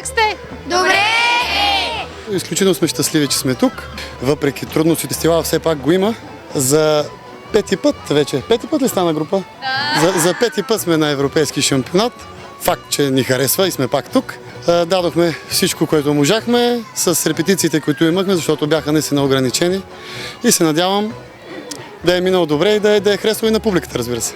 Как сте? Добре! Изключително сме щастливи, че сме тук. Въпреки трудности, фестивал все пак го има. За пети път вече. Пети път ли стана група? Да. За пети път сме на европейски шампионат. Факт, че ни харесва и сме пак тук. Дадохме всичко, което можахме с репетициите, които имахме, защото бяха наистина ограничени. И се надявам да е минало добре и да е харесало и на публиката, разбира се.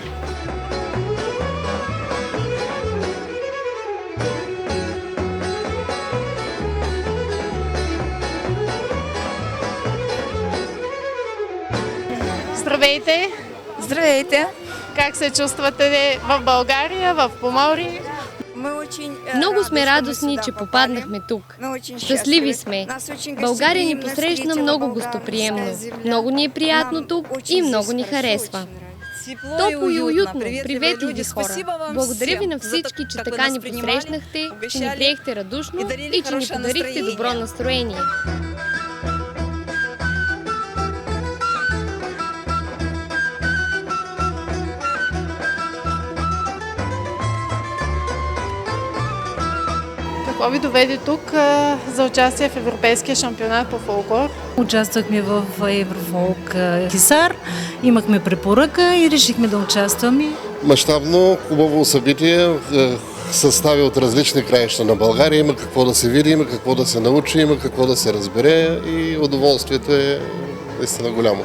Здравейте! Здравейте! Как се чувствате в България, в Поморие? Много сме радостни, че попаднахме тук. Щастливи сме. България ни посрещна много гостоприемно. Много ни е приятно тук и много ни харесва. Топло и уютно. Приветливи хора. Благодаря ви на всички, че така ни посрещнахте, че ни приехте радушно и че ни подарихте добро настроение. Какво ви доведе тук за участие в Европейския шампионат по фолклор? Участвахме в Еврофолк Хисар, имахме препоръка и решихме да участваме. Мащабно, хубаво събитие, състави от различни краища на България. Има какво да се види, има какво да се научи, има какво да се разбере и удоволствието е наистина голямо.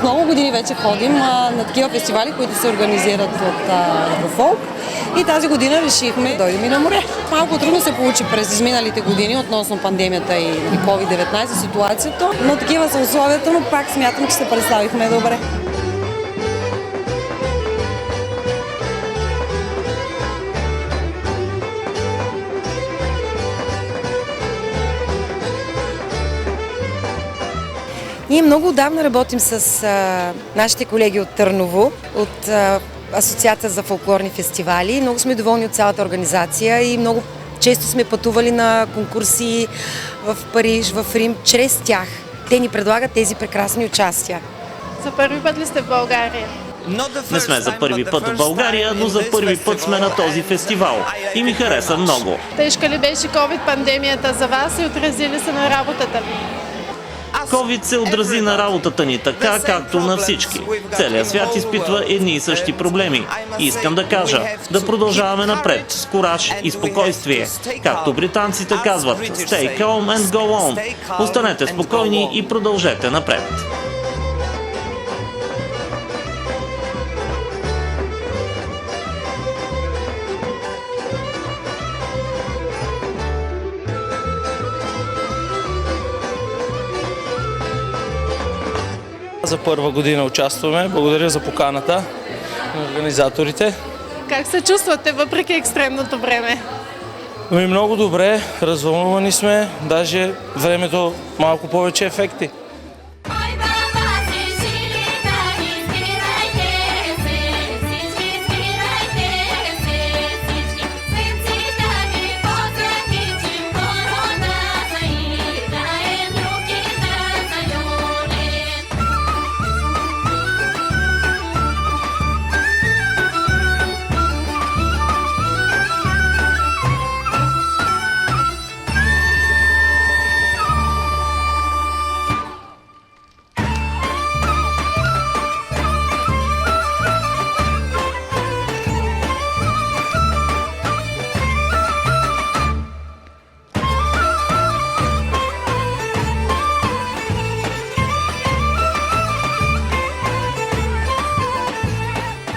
Много години вече ходим на такива фестивали, които се организират от Еврофолк. И тази година решихме да дойдем и на море. Малко трудно се получи през изминалите години относно пандемията и COVID-19 ситуацията, но такива са условията, но пак смятам, че се представихме добре. Ние много отдавна работим с нашите колеги от Търново, от Асоциация за фолклорни фестивали. Много сме доволни от цялата организация и много често сме пътували на конкурси в Париж, в Рим, чрез тях. Те ни предлагат тези прекрасни участия. За първи път ли сте в България? Не сме за първи път в България, но за първи път сме на този фестивал и ми хареса много. Тежка ли беше COVID-пандемията за вас и отрази ли се на работата ви? COVID се отрази на работата ни така, както на всички. Целият свят изпитва едни и същи проблеми. И искам да кажа, да продължаваме напред, с кураж и спокойствие. Както британците казват, stay calm and go on. Останете спокойни и продължете напред. За първа година участваме. Благодаря за поканата на организаторите. Как се чувствате въпреки екстремното време? Много добре, развълнувани сме, даже времето малко повече ефекти.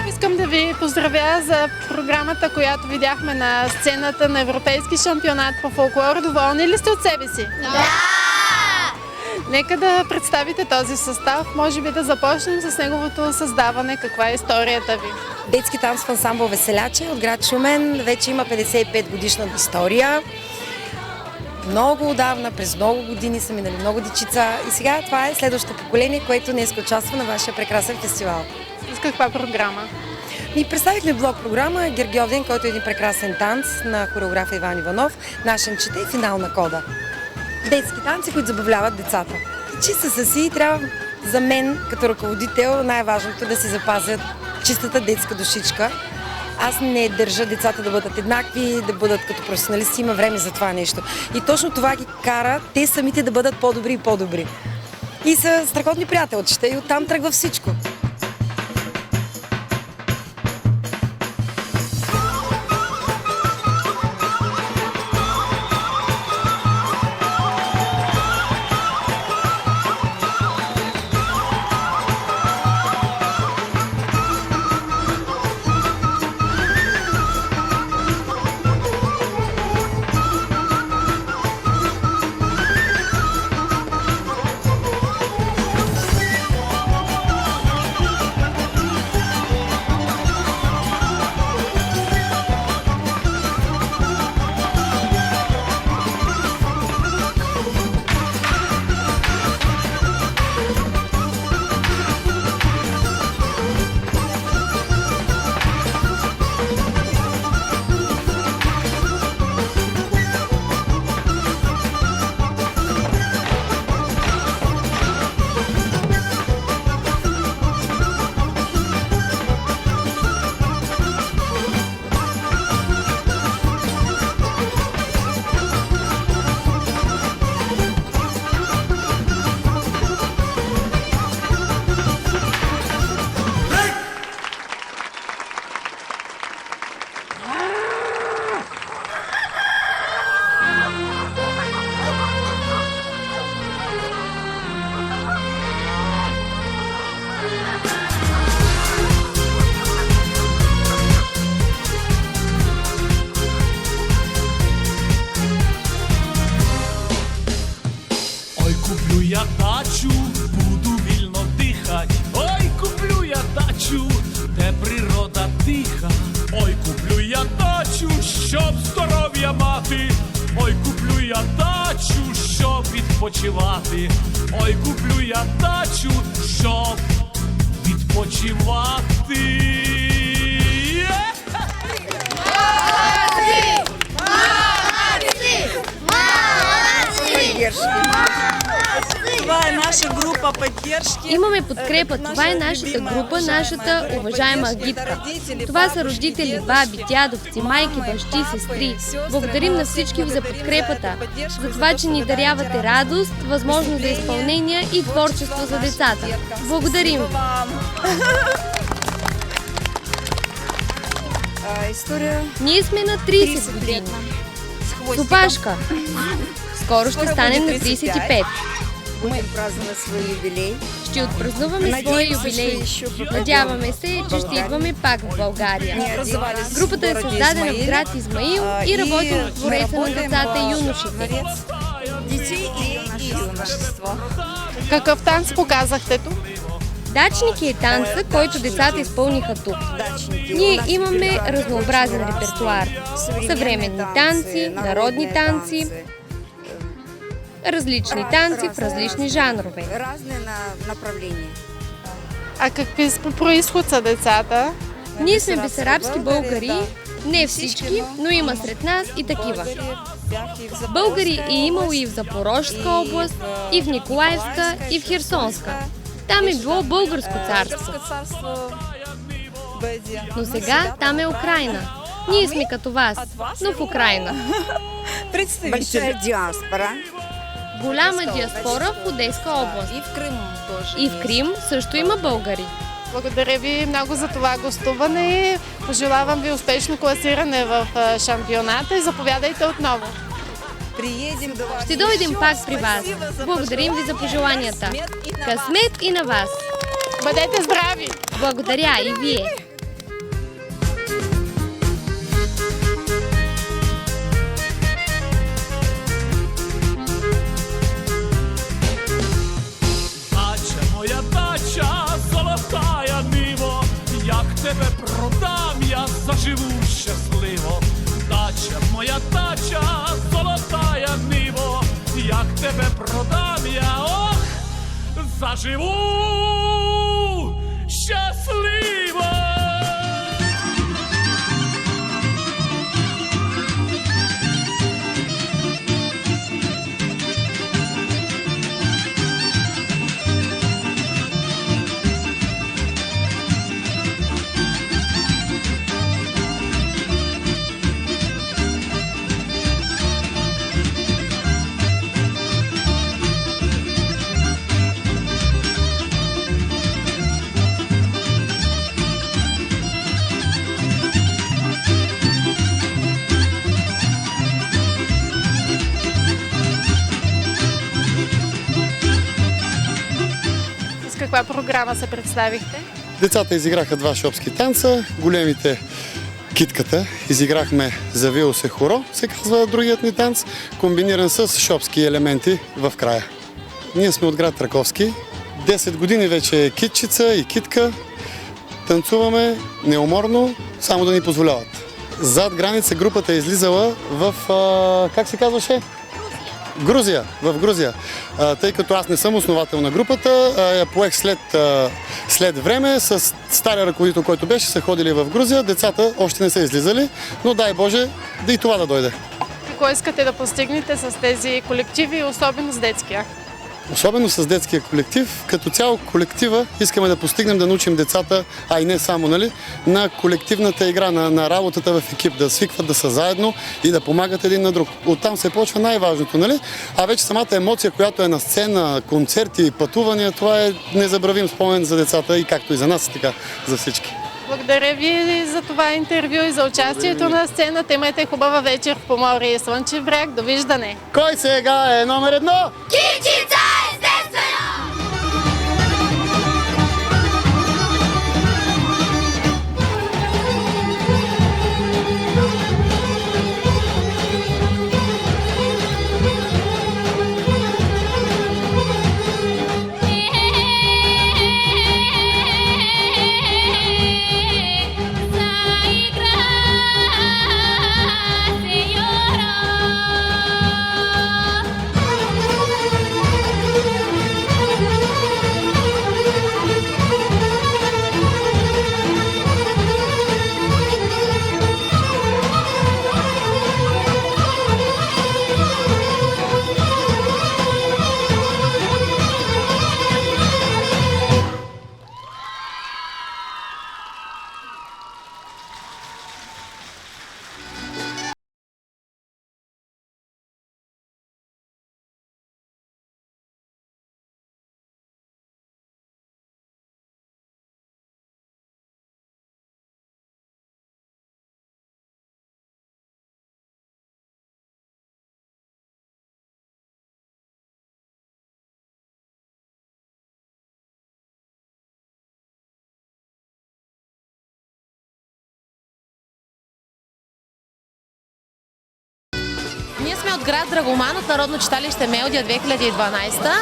Искам да ви поздравя за програмата, която видяхме на сцената на Европейски шампионат по фолклор. Доволни ли сте от себе си? Да! Нека да представите този състав. Може би да започнем с неговото създаване. Каква е историята ви? Детски танцов ансамбъл Веселяче от град Шумен вече има 55 годишна история. Много отдавна, през много години са минали много дечица и сега това е следващото поколение, което днес участва на вашия прекрасен фестивал. С каква програма? Ни представихме блок програма Гергьовден, който е един прекрасен танц на хореографа Иван Иванов, Нашенчета и финал на кода. детски танци, които забавляват децата. Чиста са си и трябва за мен, като ръководител, най-важното е да си запазят чистата детска душичка. Аз не държа децата да бъдат еднакви, да бъдат като професионалисти, има време за това нещо. И точно това ги кара те самите да бъдат по-добри и по-добри. И са страхотни приятелчета и оттам тръгва всичко. дачу, буду вільно дихать. Ой, куплю я дачу, де природа тиха. Ой, куплю я дачу, щоб здоров'я мати. Ой, куплю я дачу, щоб відпочивати. Ой, куплю я дачу, щоб відпочивати. Това е наша група поддержки. Имаме подкрепа. Това е нашата група, нашата уважаема агитка. Това са родители, баби, дядовци, майки, бащи, сестри. Благодарим на всички ви за подкрепата, за това, че ни дарявате радост, възможност за изпълнение и творчество за децата. Благодарим ви! Ние сме на 30 години. С опашка. Скоро ще станем на 35. Ще отпразнуваме своя юбилей. Надяваме се, че ще идваме пак в България. Групата е създадена в град Измаил и работи в двореца на децата и юношите. Какъв танц показахте тук? Дачники е танца, който децата изпълниха тук. Ние имаме разнообразен репертуар. Съвременни танци, народни танци, различни танци в различни жанрове. А какви происход са децата? Ние сме бесарабски българи, не всички, но има сред нас и такива. Българи е имало и в Запорожска област, и в Николаевска, и в Херсонска. Там е било българско царство. Но сега там е Украйна. Ние сме като вас, но в Украйна. Большая диаспора. Голяма диаспора в Одеска област. И в Крим също има българи. Благодаря ви много за това гостуване. Пожелавам ви успешно класиране в шампионата и заповядайте отново. Ще дойдем пак при вас. Благодарим ви за пожеланията. Късмет и на вас. Бъдете здрави! Благодаря и вие. Золотая ниво, як тебе продам, я заживу щасливо. Дача, моя дача, золотая ниво, як тебе продам, я ох, заживу щасливо. каква програма се представихте? Децата изиграха 2 шопски танца, големите китката изиграхме Завил се хоро, се казва другият ни танц, комбиниран с шопски елементи в края. Ние сме от град Раковски, 10 години вече е китчица и китка, танцуваме неуморно, само да ни позволяват. Зад граница групата е излизала в, как се казваше? Грузия, в Грузия. Тъй като аз не съм основател на групата, я поех след време, с стария ръководител, който беше, са ходили в Грузия, децата още не са излизали, но дай Боже да и това да дойде. Какво искате да постигнете с тези колективи, особено с детския? Особено с детския колектив, като цяло колектива искаме да постигнем да научим децата, а и не само, нали, на колективната игра, на работата в екип, да свикват, да са заедно и да помагат един на друг. Оттам се почва най-важното, нали? А вече самата емоция, която е на сцена, концерти, пътувания, това е незабравим спомен за децата и както и за нас, така за всички. Благодаря ви за това интервю и за участието на сцената. Имайте хубава вечер в Поморие и Слънчев бряг. Довиждане! Кой сега е номер 1? Кичица, естествено! Ние сме от град Драгоман, от Народно читалище Мелдия 2012.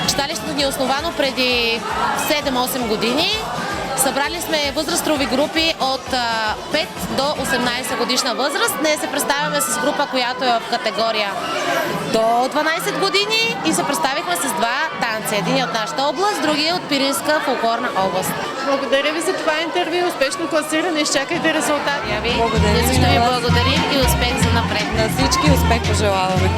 Читалището ни е основано преди 7-8 години. Събрали сме възрастови групи от 5 до 18 годишна възраст. Днес се представяме с група, която е в категория до 12 години и се представихме с 2 танца. Един е от нашата област, другия е от Пиринска фолклорна област. Благодаря ви за това интервю, успешно класиране, изчакайте резултати. Ние също ви благодарим и успех за напред. На всички успех пожелаваме.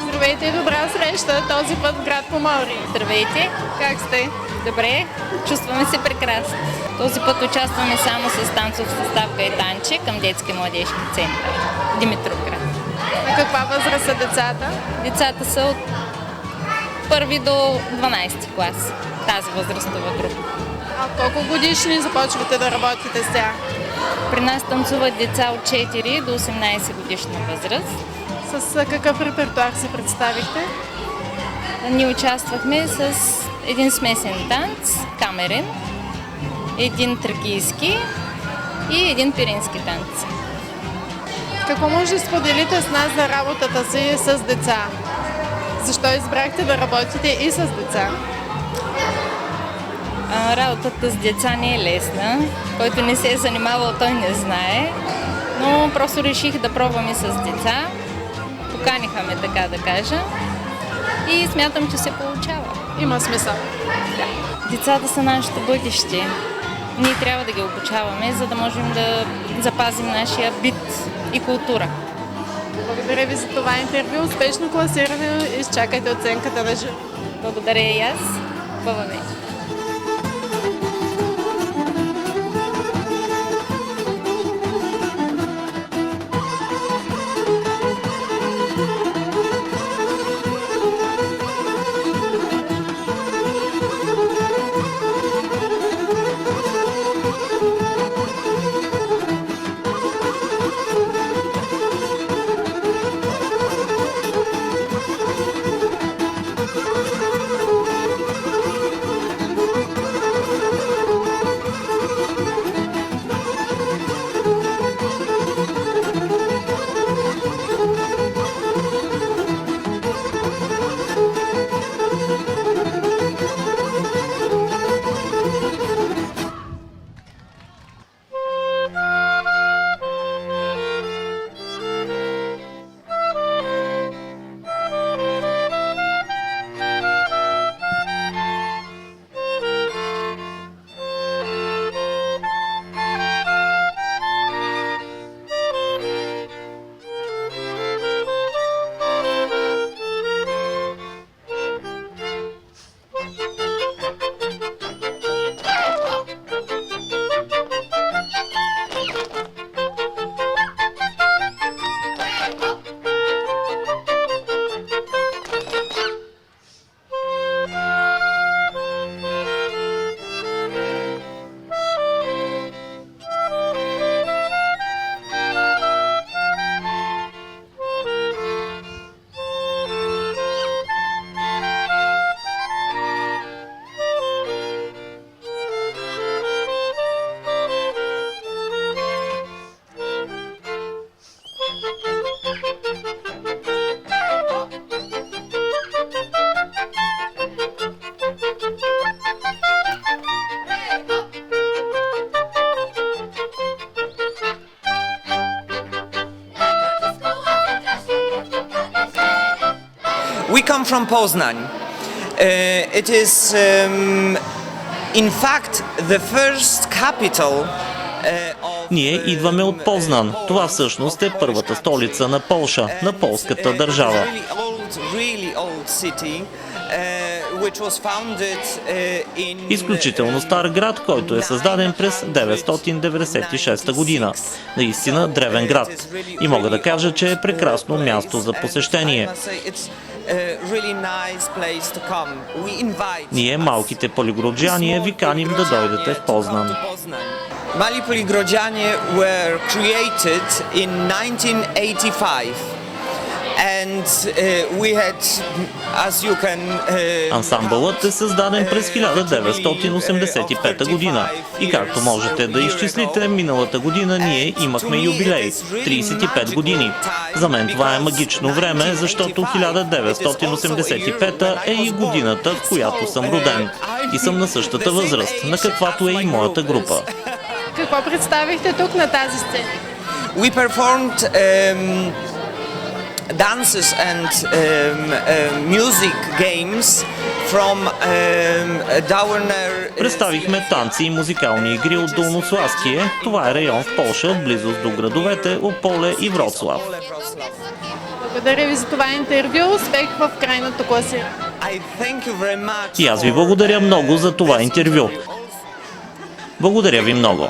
Здравейте и добра среща, този път в град Поморие. Здравейте! Как сте? Добре, чувстваме се прекрасно. Този път участваме само с танцов състав Гайтанче към детски младежки център Димитровград. На каква възраст са децата? Децата са от 1 до 12 клас, тази възрастова група. А колко годишни започвате да работите с тях? При нас танцуват деца от 4 до 18 годишна възраст. С какъв репертуар се представихте? Ние участвахме с един смесен танц, камерен, един тракийски и един пирински танц. Какво може да споделите с нас за работата си с деца? Защо избрахте да работите и с деца? Работата с деца не е лесна. Който не се е занимавал, той не знае. Но просто реших да пробваме с деца. Поканиха ме, така да кажа. И смятам, че се получава. Има смисъл. Да. Децата са нашето бъдеще. Ние трябва да ги обучаваме, за да можем да запазим нашия бит и култура. Благодаря ви за това интервю. Успешно класиране. Изчакайте оценката на жури. Благодаря и аз. Хубава вечер. We come from Poznan. It is, in fact, the first capital. Ние идваме от Познан. Това всъщност е първата столица на Полша, на полската държава. Изключително стар град, който е създаден през 996 година. Наистина древен град. И мога да кажа, че е прекрасно място за посещение. Ние, малките полигроджани, ви каним да дойдете в Познан. Mali Poligrodzianie were created in 1985. And we had, as you can... Ансамбълът е създаден през 1985 година. И както можете да изчислите, миналата година ние имахме юбилей – 35 години. За мен това е магично време, защото 1985 е и годината, в която съм роден. И съм на същата възраст, на каквато е и моята група. Какво представихте тук на тази сцена? We performed dances and music games from Dauerner. Представихме танци и музикални игри от Долнославские. Това е район в Полша, в близост до градовете Ополе и Вроцлав. Благодаря ви за това интервю. Успех в крайното класиране. И аз ви благодаря много за това интервю. Благодаря ви много.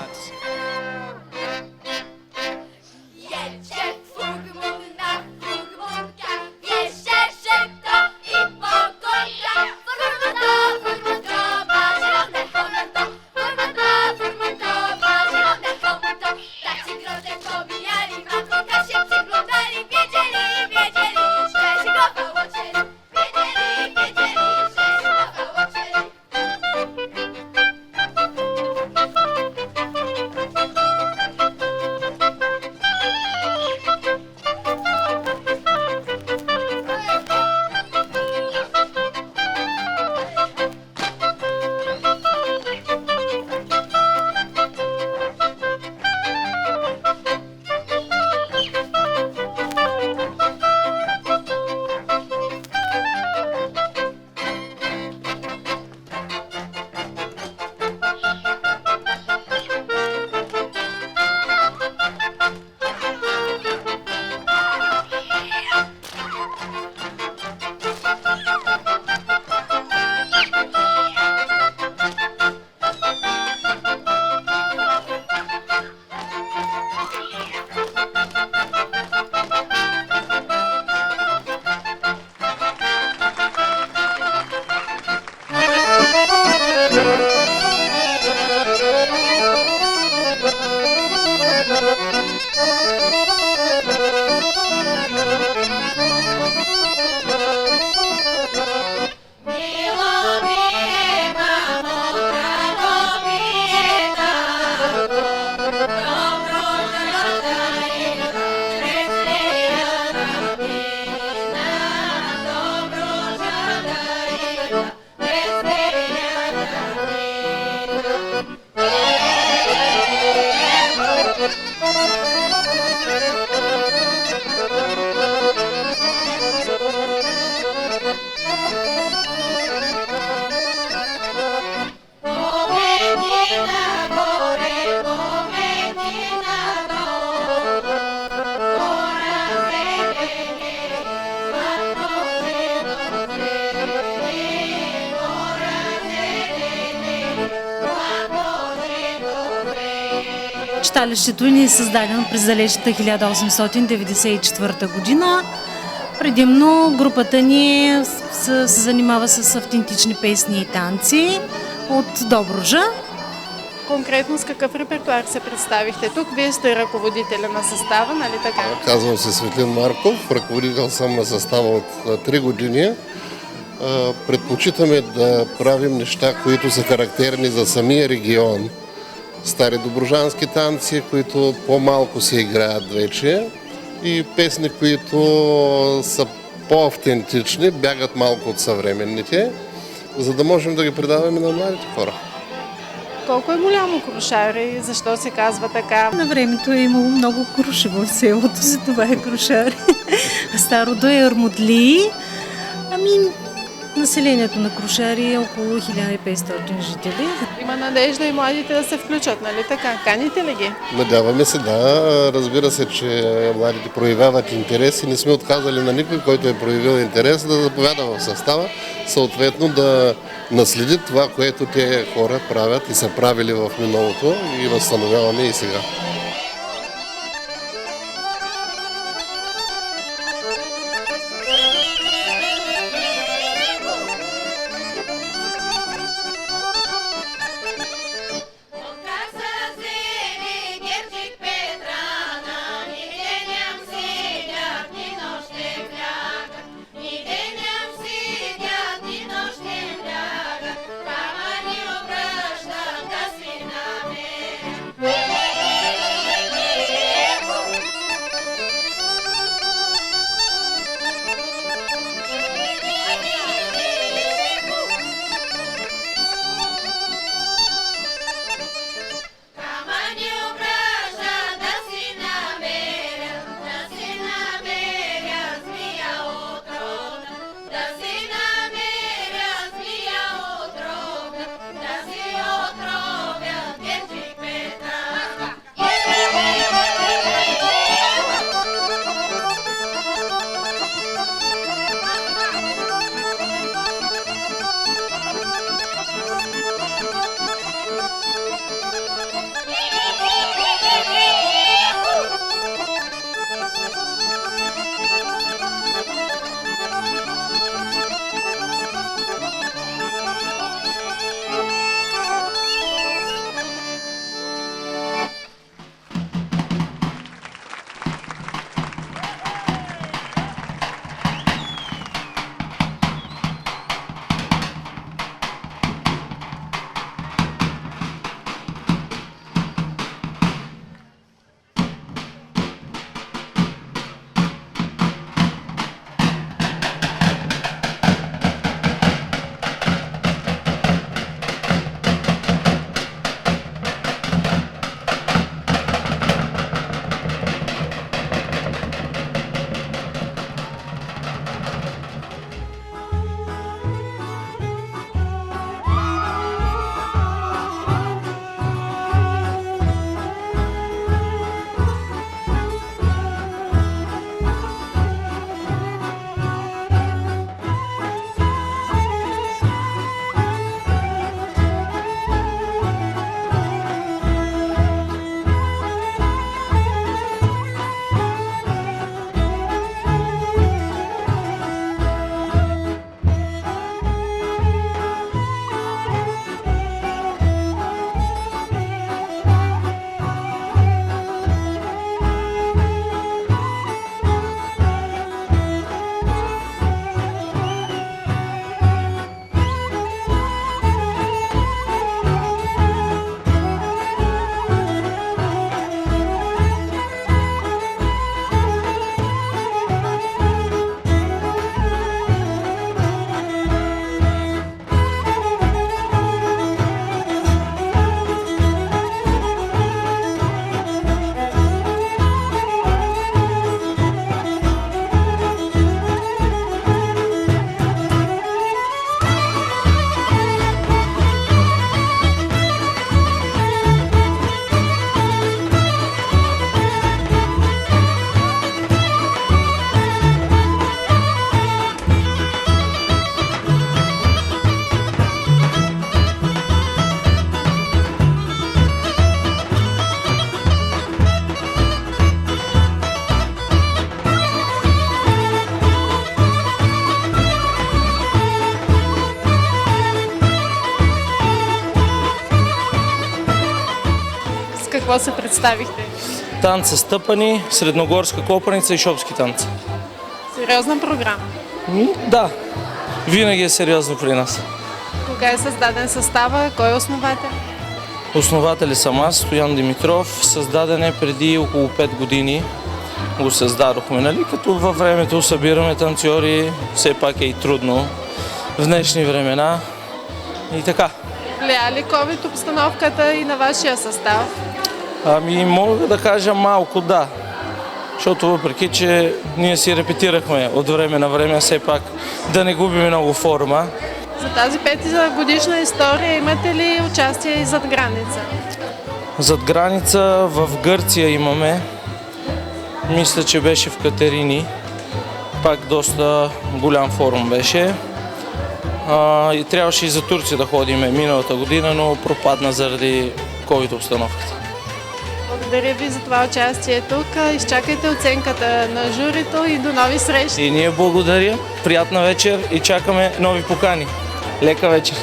Читалището ни е създадено през далечната 1894 година. Предимно групата ни се занимава с автентични песни и танци от Добруджа. Конкретно с какъв репертуар се представихте тук? Вие сте ръководителя на състава, нали така? Казвам се Светлин Марков, ръководител съм на състава от 3 години. Предпочитаме да правим неща, които са характерни за самия регион. Стари добруджански танци, които по-малко се играят вече, и песни, които са по-автентични, бягат малко от съвременните, за да можем да ги предаваме на младите хора. Колко е голямо Крушаре и защо се казва така? На времето е имало много круши в селото, за това е Крушаре. Старото е Армудлии. Населението на Крушари е около 1500 жители. Има надежда и младите да се включат, нали така? Каните ли ги? Надяваме се, да. Разбира се, че младите проявяват интерес и не сме отказали на никой, който е проявил интерес, да заповяда в състава, съответно да наследи това, което те хора правят и са правили в миналото, и възстановяваме и сега. какво се представихте? Танца стъпани, средногорска копаница и шопски танца. Сериозна програма. Да, винаги е сериозно при нас. Кога е създаден състава? Кой е основател? Основатели съм аз, Стоян Димитров. Създаден е преди около 5 години. Го създадохме, нали? Като във времето събираме танцори, все пак е и трудно в днешни времена и така. Влияе ли COVID обстановката и на вашия състав? Мога да кажа малко да, защото въпреки, че ние си репетирахме от време на време, все пак да не губим много форма. За тази 5 годишна история имате ли участие и зад граница? Зад граница в Гърция имаме. Мисля, че беше в Катерини. Пак доста голям форум беше. И трябваше и за Турция да ходим миналата година, но пропадна заради COVID обстановката. Благодаря ви за това участие тук. Изчакайте оценката на журито и до нови срещи. И ние благодаря. Приятна вечер и чакаме нови покани. Лека вечер!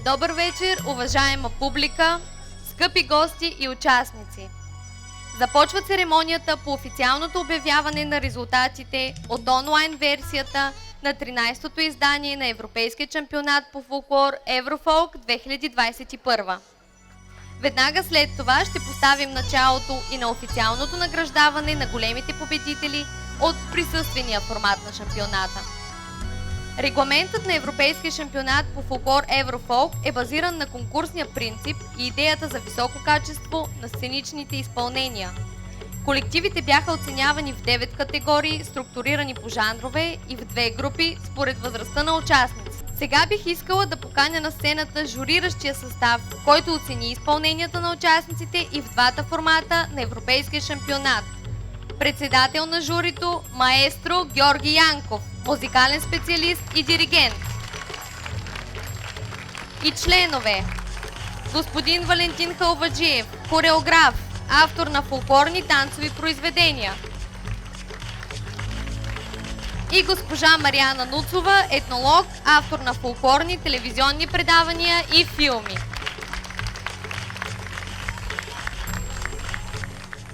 Добър вечер, уважаема публика, скъпи гости и участници! Започва церемонията по официалното обявяване на резултатите от онлайн версията на 13-то издание на Европейския чемпионат по фолклор Еврофолк 2021. Веднага след това ще поставим началото и на официалното награждаване на големите победители от присъствения формат на шампионата. Регламентът на Европейския шампионат по фолклор Еврофолк е базиран на конкурсния принцип и идеята за високо качество на сценичните изпълнения. Колективите бяха оценявани в 9 категории, структурирани по жанрове и в 2 групи според възрастта на участници. Сега бих искала да поканя на сцената журиращия състав, който оцени изпълненията на участниците и в двата формата на Европейския шампионат. Председател на журито маестро Георги Янков, музикален специалист и диригент. И членове: господин Валентин Халваджиев, хореограф, автор на фолклорни танцови произведения, и госпожа Мариана Нуцова, етнолог, автор на фолклорни телевизионни предавания и филми.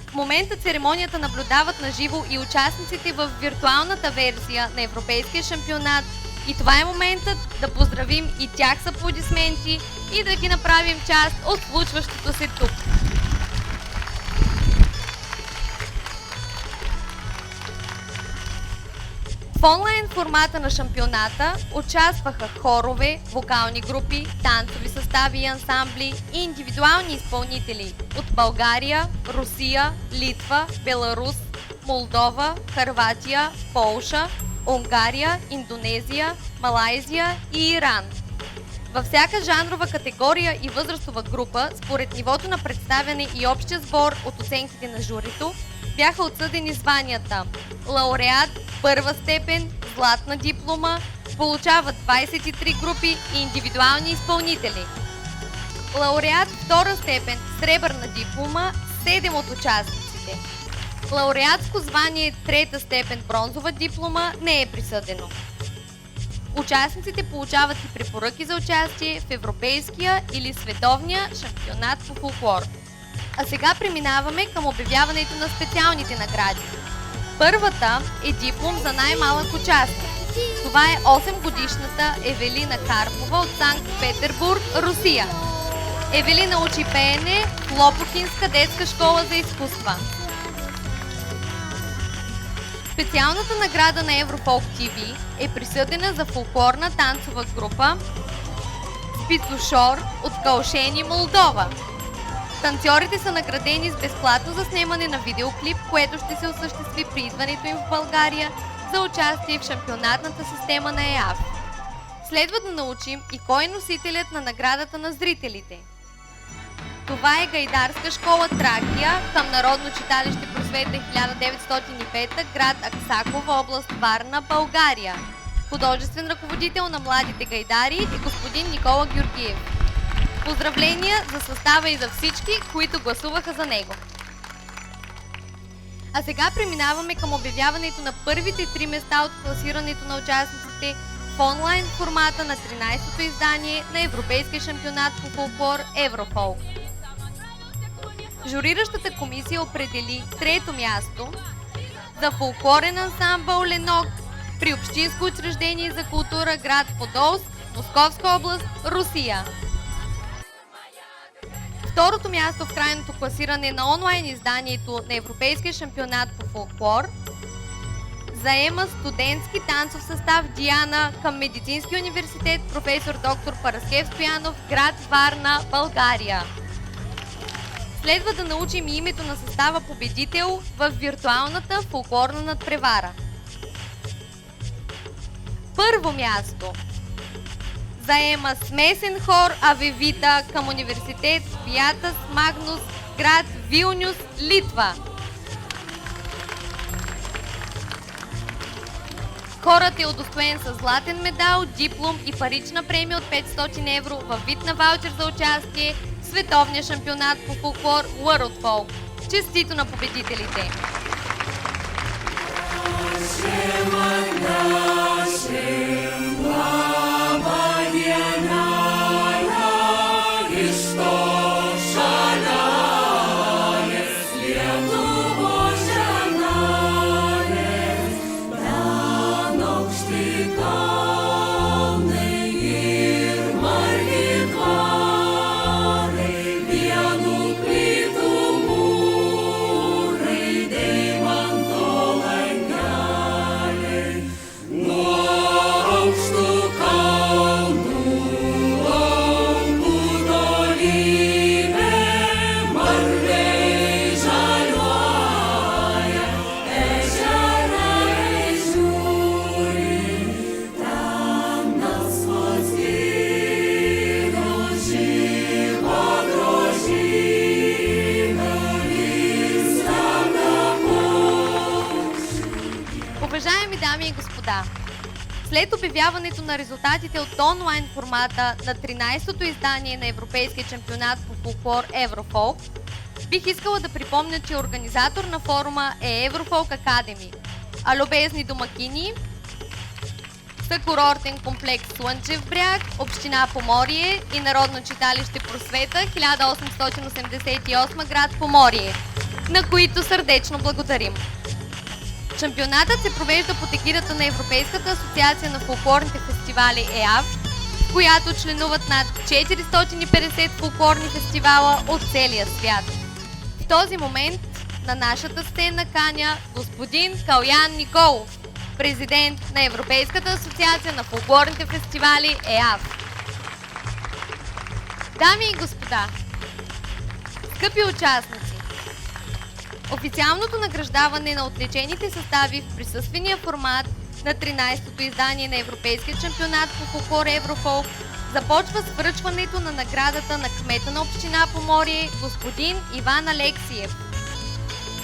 В момента церемонията наблюдават на живо и участниците в виртуалната версия на Европейския шампионат и това е моментът да поздравим и тях с аплодисменти и да ги направим част от случващото се тук. В онлайн формата на шампионата участваха хорове, вокални групи, танцови състави и ансамбли и индивидуални изпълнители от България, Русия, Литва, Беларус, Молдова, Хърватия, Полша, Унгария, Индонезия, Малайзия и Иран. Във всяка жанрова категория и възрастова група, според нивото на представяне и общия сбор от оценките на журито, бяха отсъдени званията лауреат първа степен, златна диплома, получават 23 групи и индивидуални изпълнители. Лауреат втора степен, сребърна диплома, 7 от участниците. Лауреатско звание трета степен, бронзова диплома не е присъдено. Участниците получават и препоръки за участие в Европейския или Световния шампионат по фолклор. А сега преминаваме към обявяването на специалните награди. Първата е диплом за най-малък участник. Това е 8-годишната Евелина Карпова от Санкт-Петербург, Русия. Евелина учи пеене в Лопухинска детска школа за изкуства. Специалната награда на Еврофолк ТВ е присъдена за фолклорна танцова група Спицушор от Калшени, Молдова. Танцорите са наградени с безплатно заснемане на видеоклип, което ще се осъществи при идването им в България за участие в шампионатната система на ЕАФ. Следва да научим и кой е носителят на наградата на зрителите. Това е Гайдарска школа Тракия към Народно читалище Просвета 1905, град Аксакова, област Варна, България. Художествен ръководител на младите гайдари е господин Никола Георгиев. Поздравления за състава и за всички, които гласуваха за него. А сега преминаваме към обявяването на първите 3 места от класирането на участниците в онлайн формата на 13-то издание на Европейския шампионат по фолклор Еврофолк. Журиращата комисия определи 3-то място за фолклорен ансамбъл Ленок при Общинско учреждение за култура град Подолск, Московска област, Русия. Второто място в крайното класиране на онлайн изданието на Европейския шампионат по фолклор заема студентски танцов състав Диана към Медицински университет професор доктор Параскев Стоянов, град Варна, България. Следва да научим и името на състава победител в виртуалната фолклорна надпревара. Първо място заема смесен хор Авевита към университет Вятас Магнус, град Вилнюс, Литва. Хорът е удостоен с златен медал, диплом и парична премия от 500 евро във вид на ваучер за участие в световния шампионат по фолклор World Folk. Честито на победителите! Уважаеми дами и господа, след обявяването на резултатите от онлайн формата на 13-то издание на Европейския шампионат по фолклор Еврофолк, бих искала да припомня, че организатор на форума е Еврофолк Академи, а любезни домакини са курортен комплекс Слънчев бряг, община Поморие и Народно читалище Просвета 1888, град Поморие, на които сърдечно благодарим. Шампионатът се провежда под егидата на Европейската асоциация на фолклорните фестивали ЕАФ, в която членуват над 450 фолклорни фестивала от целия свят. В този момент на нашата сцена каня господин Калян Николов, президент на Европейската асоциация на фолклорните фестивали ЕАФ. Дами и господа, скъпи участници, официалното награждаване на отличените състави в присъствения формат на 13-то издание на Европейския шампионат по фолклор Еврофолк започва с връчването на наградата на кмета на община Поморие господин Иван Алексиев.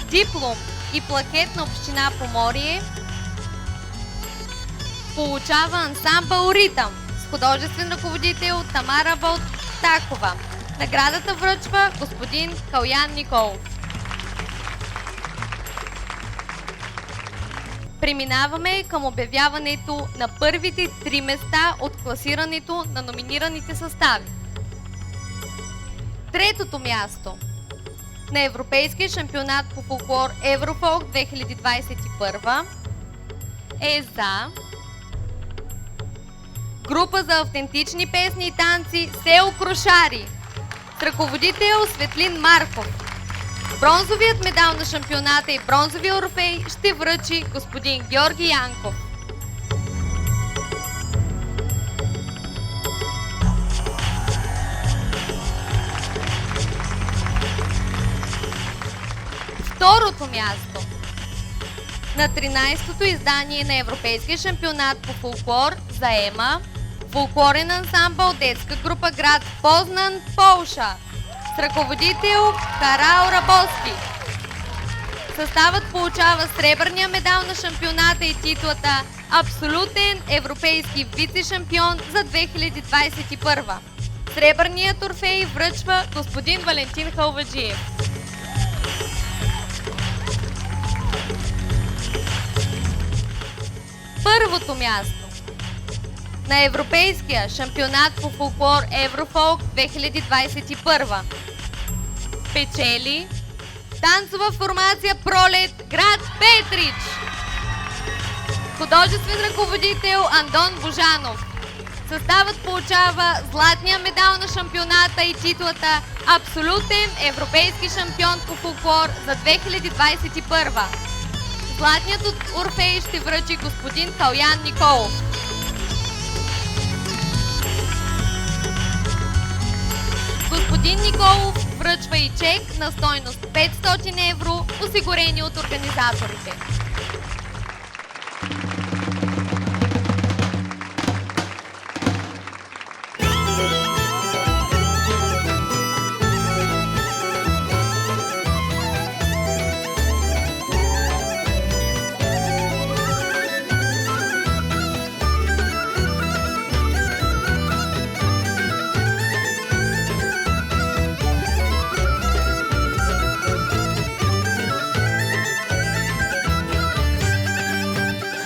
Диплом и плакет на община Поморие получава ансамбъл Ритъм с художествен ръководител Тамара Болтакова. Наградата връчва господин Калян Николов. Преминаваме към обявяването на първите 3 места от класирането на номинираните състави. Третото място на Европейския шампионат по фолклор Еврофолк 2021 е за група за автентични песни и танци село Крушари с ръководител Светлин Марков. Бронзовият медал на шампионата и бронзовия орфей ще връчи господин Георги Янков. Второто място на 13-то издание на Европейския шампионат по фолклор заема фолклорен ансамбъл детска група град Познан, Полша с ръководител Карал Рабоски. Съставът получава сребърния медал на шампионата и титлата Абсолютен европейски вице-шампион за 2021. Сребърният орфей връчва господин Валентин Халваджиев. Първото място на Европейския шампионат по фолклор Еврофолк 2021 печели танцова формация Пролет, град Петрич. Художествен ръководител Андон Божанов. Съставът получава златния медал на шампионата и титлата Абсолютен европейски шампион по фолклор за 2021. Златният орфей ще връчи господин Калян Николов. Господин Николов връчва и чек на стойност 500 евро, осигурени от организаторите.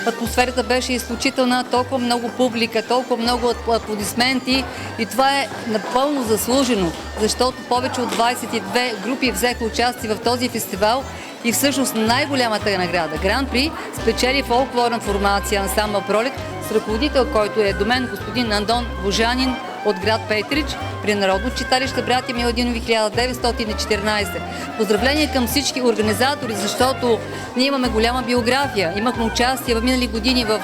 Атмосферата беше изключителна, толкова много публика, толкова много аплодисменти и това е напълно заслужено, защото повече от 22 групи взеха участие в този фестивал и всъщност най-голямата награда Гран При спечели фолклорна формация Ансамбъл Пролет с ръководител, който е до мен господин Андон Божанин от град Петрич при Народно читалище Братя Миладинови 1914. Поздравления към всички организатори, защото ние имаме голяма биография. Имахме участие в минали години в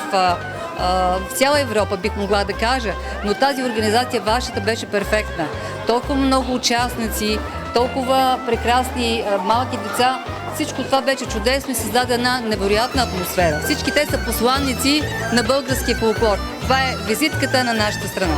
цяла Европа, бих могла да кажа, но тази организация, вашата, беше перфектна. Толкова много участници, толкова прекрасни малки деца, всичко това беше чудесно и създаде една невероятна атмосфера. Всички те са посланници на българския фолклор. Това е визитката на нашата страна.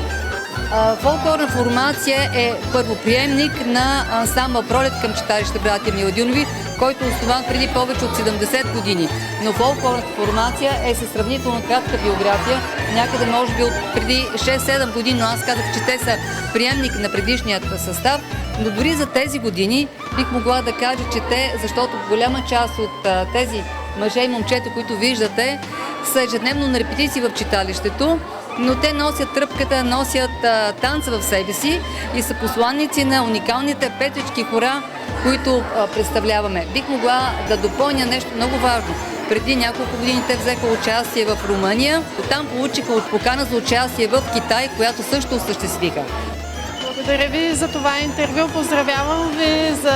Фолклорна формация е първоприемник на ансамбъл Пролет към читалище Братя Миладинови, който е основан преди повече от 70 години. Но фолклорната формация е със сравнително кратка биография, някъде може би от преди 6-7 години, но аз казах, че те са приемник на предишният състав. Но дори за тези години бих могла да кажа, че те, защото голяма част от тези мъже и момчета, които виждате, са ежедневно на репетиции в читалището, но те носят тръпката, носят танца в себе си и са посланници на уникалните петрички хора, които представляваме. Бих могла да допълня нещо много важно. Преди няколко години те взеха участие в Румъния, оттам получиха от покана за участие в Китай, която също осъществиха. Благодаря ви за това интервю. Поздравявам ви за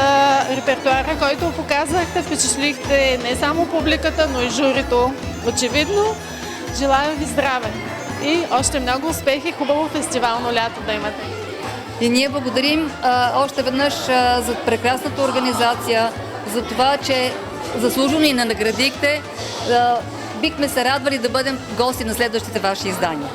репертуара, който показахте. Впечатлихте не само публиката, но и журито. Очевидно, желая ви здраве и още много успехи, хубаво фестивално лято да имате. И ние благодарим още веднъж за прекрасната организация, за това, че заслужено ни наградихте. Бихме се радвали да бъдем гости на следващите ваши издания.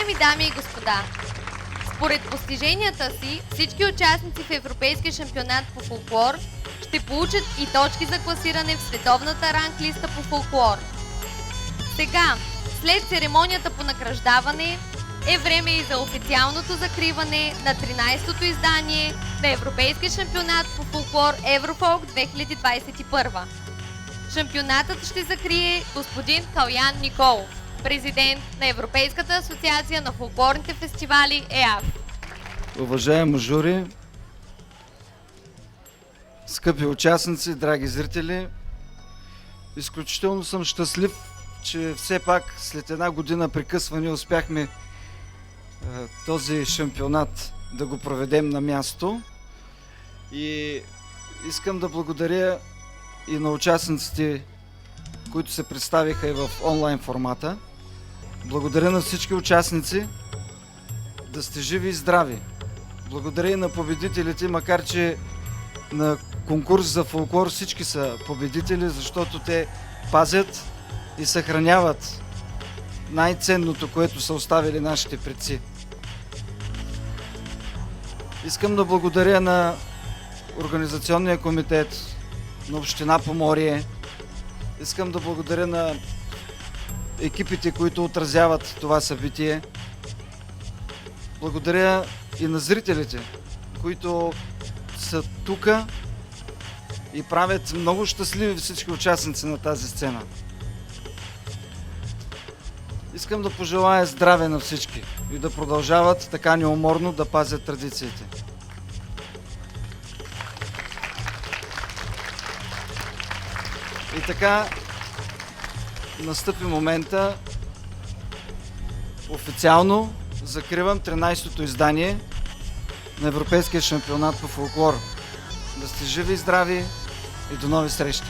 Уважаеми дами и господа, според постиженията си, всички участници в Европейския шампионат по фолклор ще получат и точки за класиране в световната ранглиста по фолклор. Сега, след церемонията по награждаване, е време и за официалното закриване на 13-то издание на Европейския шампионат по фолклор Еврофолк 2021. Шампионатът ще закрие господин Калян Николов, президент на Европейската асоциация на фолклорните фестивали ЕАФ. Уважаемо жури, скъпи участници, драги зрители, изключително съм щастлив, че все пак след една година прекъсване успяхме този шампионат да го проведем на място. И искам да благодаря и на участниците, които се представиха и в онлайн формата. Благодаря на всички участници, да сте живи и здрави. Благодаря и на победителите, макар че на конкурс за фолклор всички са победители, защото те пазят и съхраняват най-ценното, което са оставили нашите предци. Искам да благодаря на Организационния комитет на Община Поморие. Искам да благодаря на екипите, които отразяват това събитие. Благодаря и на зрителите, които са тука и правят много щастливи всички участници на тази сцена. Искам да пожелая здраве на всички и да продължават така неуморно да пазят традициите. И така настъпи момента. Официално закривам 13-то издание на Европейския шампионат по фолклор. Да сте живи и здрави и до нови срещи!